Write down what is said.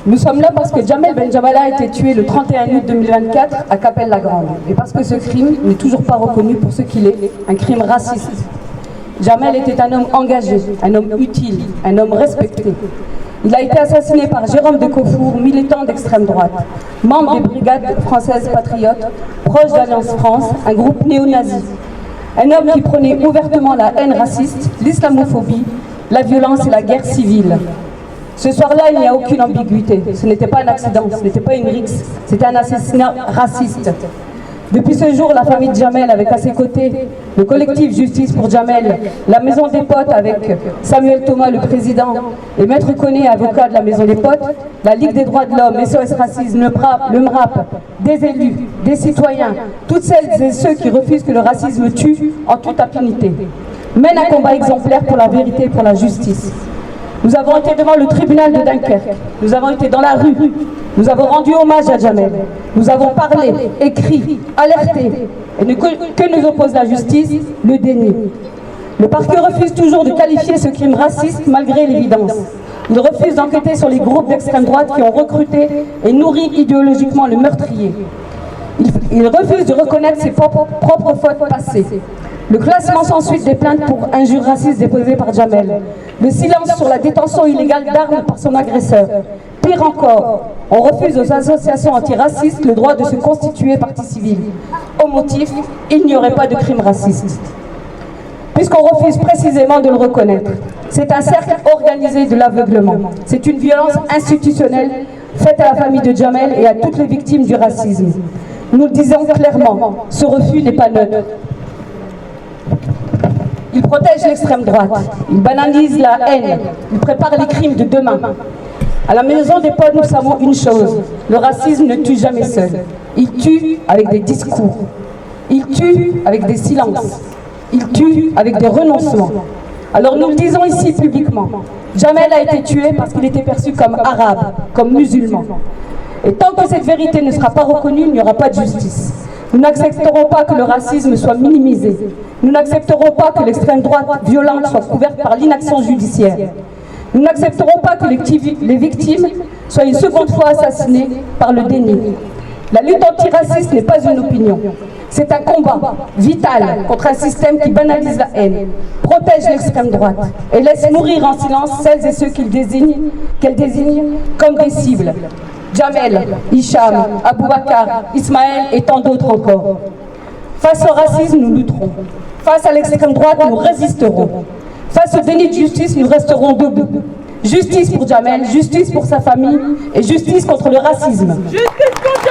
Nous sommes là parce que Jamel Benjamala a été tué le 31 août 2024 à Capelle-la-Grande. Et parce que ce crime n'est toujours pas reconnu pour ce qu'il est, un crime raciste. Jamel était un homme engagé, un homme utile, un homme respecté. Il a été assassiné par Jérôme de Cofour, militant d'extrême droite, membre des brigades françaises patriotes, proche d'Alliance France, un groupe néo-nazi. Un homme qui prônait ouvertement la haine raciste, l'islamophobie, la violence et la guerre civile. Ce soir-là, il n'y a aucune ambiguïté. Ce n'était pas un accident, ce n'était pas une rixe, c'était un assassinat raciste. Depuis ce jour, la famille de Jamel, avec à ses côtés le collectif Justice pour Jamel, la Maison des Potes avec Samuel Thomas, le président, et Maître Koné, avocat de la Maison des Potes, la Ligue des droits de l'homme, SOS Racisme, le MRAP, des élus, des citoyens, toutes celles et ceux qui refusent que le racisme tue en toute impunité, mènent un combat exemplaire pour la vérité et pour la justice. Nous avons été devant le tribunal de Dunkerque, nous avons été dans la rue, nous avons rendu hommage à Jamel, nous avons parlé, écrit, alerté, et que nous oppose la justice, le déni. Le parquet refuse toujours de qualifier ce crime raciste malgré l'évidence. Il refuse d'enquêter sur les groupes d'extrême droite qui ont recruté et nourri idéologiquement le meurtrier. Il refuse de reconnaître ses propres fautes passées. Le classement sans suite des plaintes pour injures racistes déposées par Jamel. Le silence sur la détention illégale d'armes par son agresseur. Pire encore, on refuse aux associations antiracistes le droit de se constituer partie civile. Au motif, il n'y aurait pas de crime raciste. Puisqu'on refuse précisément de le reconnaître. C'est un cercle organisé de l'aveuglement. C'est une violence institutionnelle faite à la famille de Jamel et à toutes les victimes du racisme. Nous le disons clairement, ce refus n'est pas neutre. Il protège l'extrême droite, il banalise la haine, il prépare les crimes de demain. À la Maison des Potes, nous savons une chose, le racisme ne tue jamais seul. Il tue avec des discours, il tue avec des silences, il tue avec des renoncements. Alors nous le disons ici publiquement, Jamel a été tué parce qu'il était perçu comme arabe, comme musulman. Et tant que cette vérité ne sera pas reconnue, il n'y aura pas de justice. Nous n'accepterons pas que le racisme soit minimisé. Nous n'accepterons pas que l'extrême droite violente soit couverte par l'inaction judiciaire. Nous n'accepterons pas que les victimes soient une seconde fois assassinées par le déni. La lutte antiraciste n'est pas une opinion. C'est un combat vital contre un système qui banalise la haine, protège l'extrême droite et laisse mourir en silence celles et ceux qu'elle désigne comme des cibles. Jamel, Hicham, Aboubakar, Ismaël et tant d'autres encore. Face au racisme, nous lutterons. Face à l'extrême droite, nous résisterons. Face au déni de justice, nous resterons debout. Justice pour Jamel, justice pour sa famille et justice contre le racisme. Justice contre